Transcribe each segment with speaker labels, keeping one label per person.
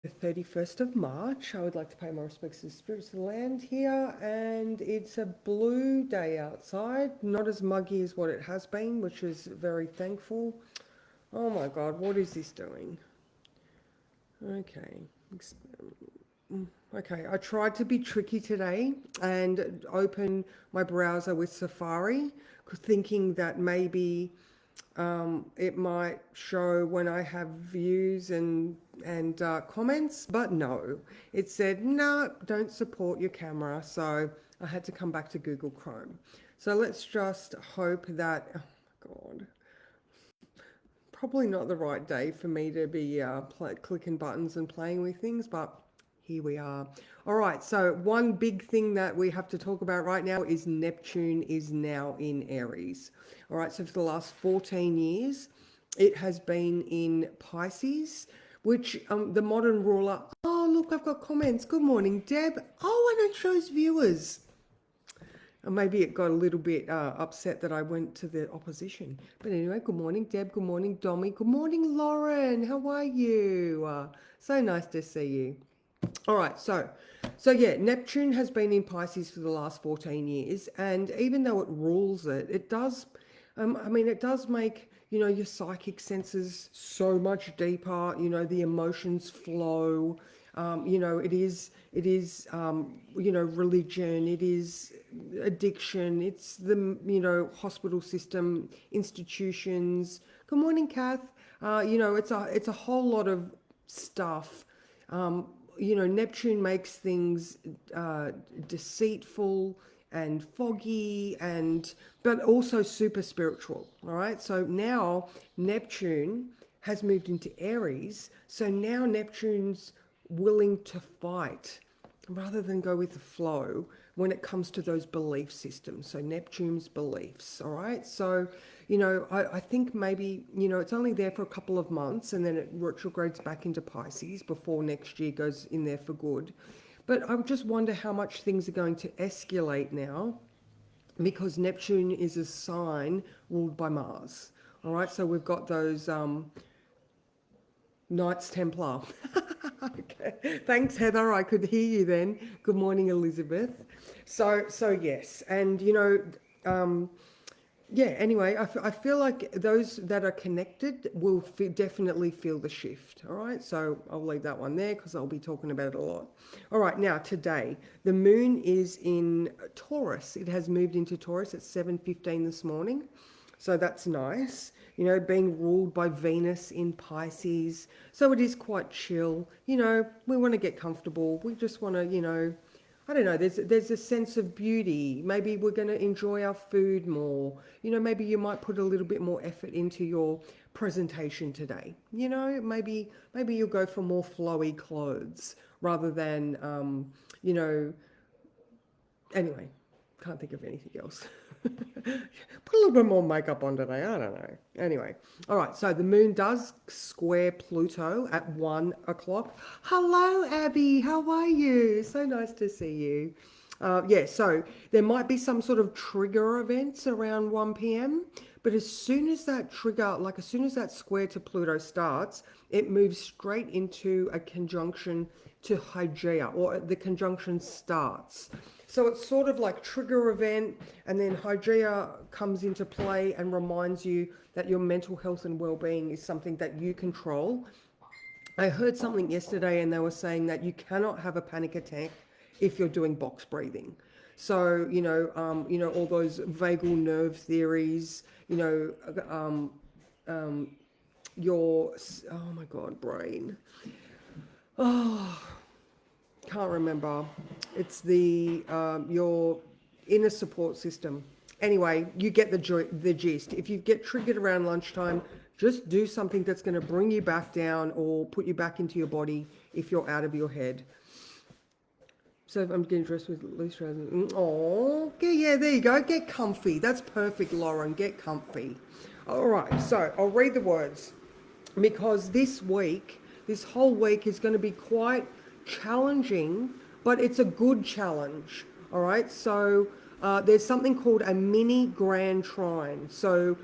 Speaker 1: The 31st of March. I would like to pay my respects to the spirits of the land here, and it's a blue day outside, not as muggy as what it has been, which is very thankful. Oh my God, what is this doing? Okay. Okay, I tried to be tricky today and open my browser with Safari, thinking that maybe it might show when I have views and comments, but no, it said no, don't support your camera. So I had to come back to Google Chrome. So let's just hope that. Oh my God, probably not the right day for me to be clicking buttons and playing with things, but here we are. All right, so one big thing that we have to talk about right now is Neptune is now in Aries. All right, so for the last 14 years, it has been in Pisces, which the modern ruler. Oh, look, I've got comments. Good morning, Deb. Oh, and it shows viewers. And maybe it got a little bit upset that I went to the opposition. But anyway, good morning, Deb. Good morning, Dommy. Good morning, Lauren. How are you? So nice to see you. All right, so yeah, Neptune has been in Pisces for the last 14 years, and even though it rules it, it does, I mean, it does make your psychic senses so much deeper. The emotions flow. It is religion. It is addiction. It's the hospital system, institutions. Good morning, Kath. It's a whole lot of stuff. Neptune makes things deceitful and foggy but also super spiritual. All right. So now Neptune has moved into Aries. So now Neptune's willing to fight rather than go with the flow when it comes to those belief systems. So Neptune's beliefs, all right? So, I think maybe, it's only there for a couple of months and then it retrogrades back into Pisces before next year goes in there for good. But I just wonder how much things are going to escalate now because Neptune is a sign ruled by Mars. All right, so we've got those Knights Templar. Okay. Thanks, Heather. I could hear you then. Good morning, Elizabeth. So yes, and yeah. Anyway, I feel like those that are connected will definitely feel the shift. All right, so I'll leave that one there because I'll be talking about it a lot. All right, now today the moon is in Taurus. It has moved into Taurus at 7:15 this morning. So that's nice, being ruled by Venus in Pisces. So it is quite chill. We want to get comfortable. We just want to, I don't know, there's a sense of beauty. Maybe we're going to enjoy our food more. Maybe you might put a little bit more effort into your presentation today. Maybe you'll go for more flowy clothes rather than, anyway, can't think of anything else. Put a little bit more makeup on today. I don't know. Anyway, all right. So the moon does square Pluto at 1 o'clock. Hello, Abby. How are you? So nice to see you. Yeah, so there might be some sort of trigger events around 1 p.m. But as soon as that trigger, like as soon as that square to Pluto starts, it moves straight into a conjunction to Hygeia, or the conjunction starts. So it's sort of like trigger event, and then Hygeia comes into play and reminds you that your mental health and well-being is something that you control. I heard something yesterday, and they were saying that you cannot have a panic attack if you're doing box breathing. So all those vagal nerve theories. Your oh my God, brain. Oh, can't remember. It's the your inner support system. Anyway, you get the gist. If you get triggered around lunchtime, just do something that's going to bring you back down or put you back into your body if you're out of your head. So I'm getting dressed with loose trousers. Oh, yeah, there you go. Get comfy. That's perfect, Lauren. Get comfy. All right, so I'll read the words because this whole week is going to be quite challenging, but it's a good challenge. All right, so there's something called a mini grand trine. So,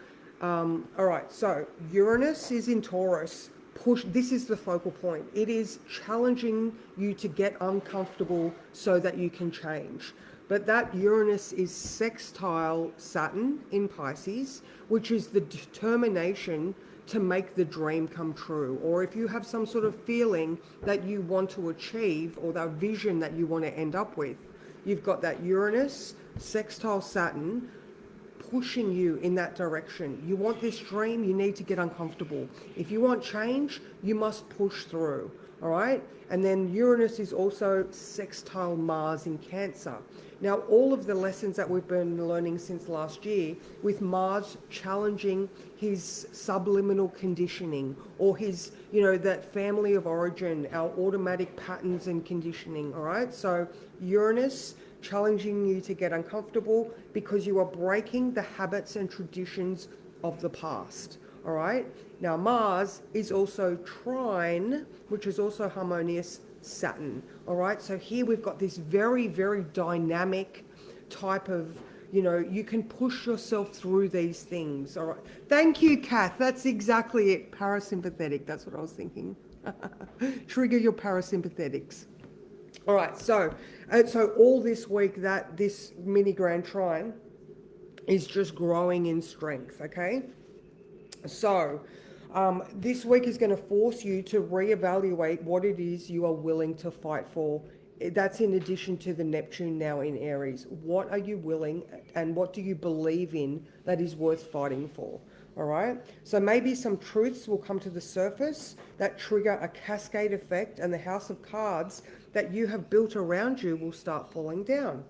Speaker 1: all right, so Uranus is in Taurus. push. This is the focal point. It is challenging you to get uncomfortable so that you can change. But that Uranus is sextile Saturn in Pisces, which is the determination to make the dream come true. Or if you have some sort of feeling that you want to achieve, or that vision that you want to end up with, you've got that Uranus sextile Saturn pushing you in that direction. You want this dream, you need to get uncomfortable. If you want change, you must push through. All right? And then Uranus is also sextile Mars in Cancer. Now, all of the lessons that we've been learning since last year, with Mars challenging his subliminal conditioning, or his, that family of origin, our automatic patterns and conditioning. All right? So Uranus challenging you to get uncomfortable because you are breaking the habits and traditions of the past. All right. Now, Mars is also trine, which is also harmonious Saturn. All right. So here we've got this very, very dynamic type of, you can push yourself through these things. All right. Thank you, Kath. That's exactly it. Parasympathetic. That's what I was thinking. Trigger your parasympathetics. All right. So all this week, that this mini grand trine is just growing in strength. Okay. So this week is going to force you to reevaluate what it is you are willing to fight for. That's in addition to the Neptune now in Aries. What are you willing, and what do you believe in that is worth fighting for? All right. So maybe some truths will come to the surface that trigger a cascade effect, and the house of cards that you have built around you will start falling down.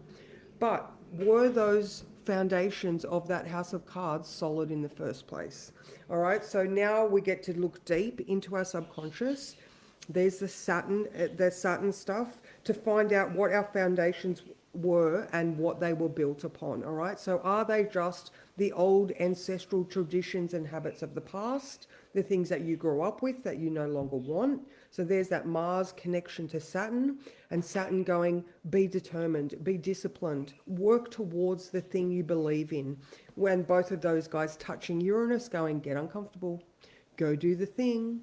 Speaker 1: But were those foundations of that house of cards solid in the first place? All right, so now we get to look deep into our subconscious. There's the Saturn stuff, to find out what our foundations were and what they were built upon. All right, so are they just the old ancestral traditions and habits of the past, the things that you grew up with that you no longer want? So there's that Mars connection to Saturn, and Saturn going, be determined, be disciplined, work towards the thing you believe in. When both of those guys touching Uranus, going, get uncomfortable, go do the thing.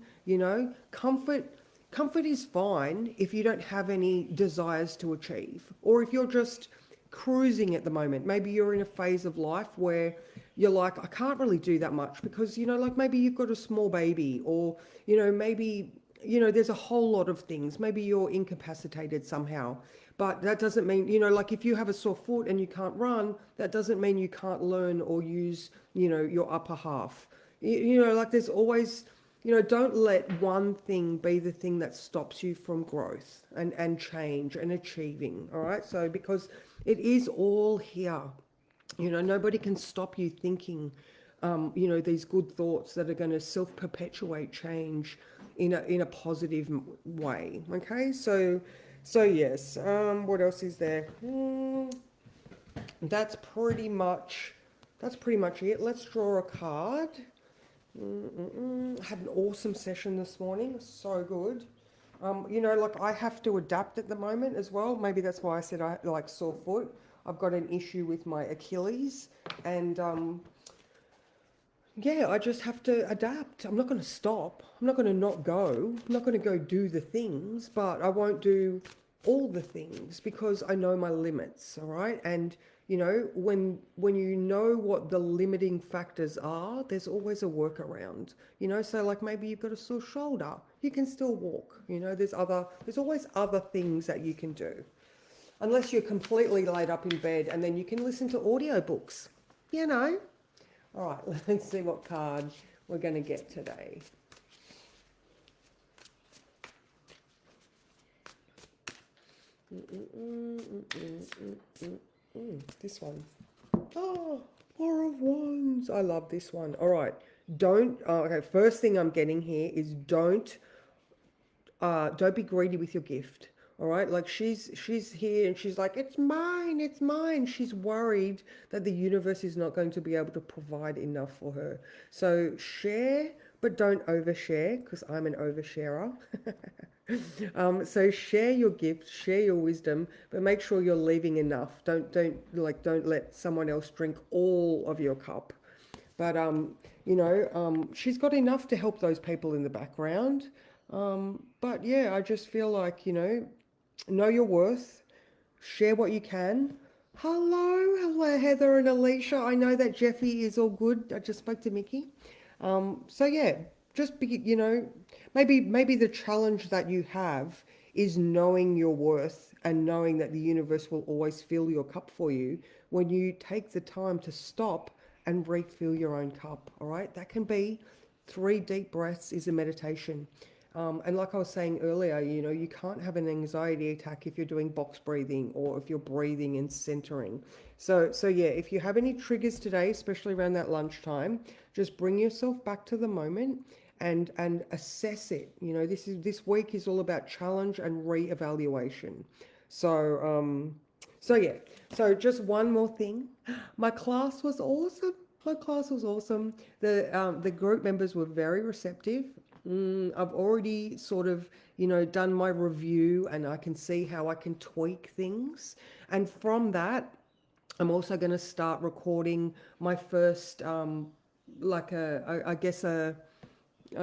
Speaker 1: Comfort is fine if you don't have any desires to achieve, or if you're just cruising at the moment. Maybe you're in a phase of life where you're like, I can't really do that much because, like maybe you've got a small baby, or, maybe, there's a whole lot of things. Maybe you're incapacitated somehow, but that doesn't mean, like if you have a sore foot and you can't run, that doesn't mean you can't learn or use, your upper half. Like there's always, don't let one thing be the thing that stops you from growth and change and achieving. All right. So because it is all here, nobody can stop you thinking, these good thoughts that are going to self-perpetuate change in a positive way. Okay. So yes. What else is there? That's pretty much it. Let's draw a card. Had an awesome session this morning. So good. Like I have to adapt at the moment as well. Maybe that's why I said I like sore foot. I've got an issue with my Achilles, and I just have to adapt. I'm not going to stop. I'm not going to not go. I'm not going to go do the things, but I won't do all the things because I know my limits. All right. And when you know what the limiting factors are, there's always a workaround. So like maybe you've got a sore shoulder, you can still walk. There's always other things that you can do, unless you're completely laid up in bed, and then you can listen to audiobooks. All right, let's see what card we're going to get today. This one. Oh, Four of Wands. I love this one. All right. Okay, first thing I'm getting here is don't be greedy with your gift. All right. Like she's here and she's like, it's mine. It's mine. She's worried that the universe is not going to be able to provide enough for her. So share, but don't overshare, because I'm an oversharer. So share your gift, share your wisdom, but make sure you're leaving enough. Don't let someone else drink all of your cup. But she's got enough to help those people in the background. But yeah, I just feel like, know your worth, share what you can. Hello, Heather and Alicia. I know that Jeffy is all good. I just spoke to Mickey. So yeah, just be, maybe the challenge that you have is knowing your worth and knowing that the universe will always fill your cup for you when you take the time to stop and refill your own cup. All right, that can be 3 deep breaths is a meditation. And like I was saying earlier, you can't have an anxiety attack if you're doing box breathing or if you're breathing and centering. So yeah, if you have any triggers today, especially around that lunchtime, just bring yourself back to the moment and assess it. This week is all about challenge and reevaluation. So yeah. So just one more thing. My class was awesome. My class was awesome. The group members were very receptive. I've already sort of, done my review and I can see how I can tweak things. And from that, I'm also going to start recording my first, I guess I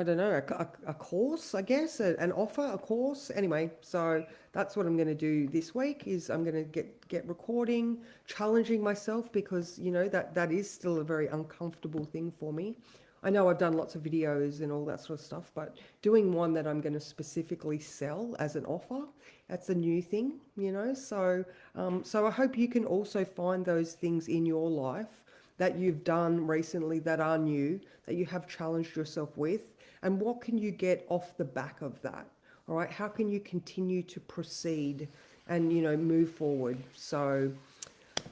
Speaker 1: don't know, a course, I guess, an offer, a course. Anyway, so that's what I'm going to do this week is I'm going to get recording, challenging myself because, that is still a very uncomfortable thing for me. I know I've done lots of videos and all that sort of stuff, but doing one that I'm going to specifically sell as an offer, that's a new thing, So I hope you can also find those things in your life that you've done recently that are new, that you have challenged yourself with, and what can you get off the back of that? All right, how can you continue to proceed and, move forward? So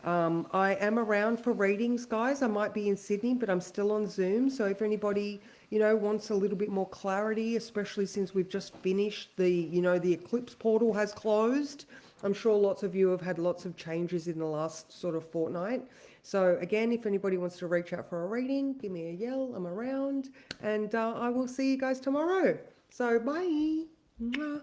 Speaker 1: I am around for readings, guys. I might be in Sydney, but I'm still on Zoom. So if anybody, wants a little bit more clarity, especially since we've just finished the eclipse portal has closed. I'm sure lots of you have had lots of changes in the last sort of fortnight. So again, if anybody wants to reach out for a reading, give me a yell. I'm around, and I will see you guys tomorrow. So bye. Mwah.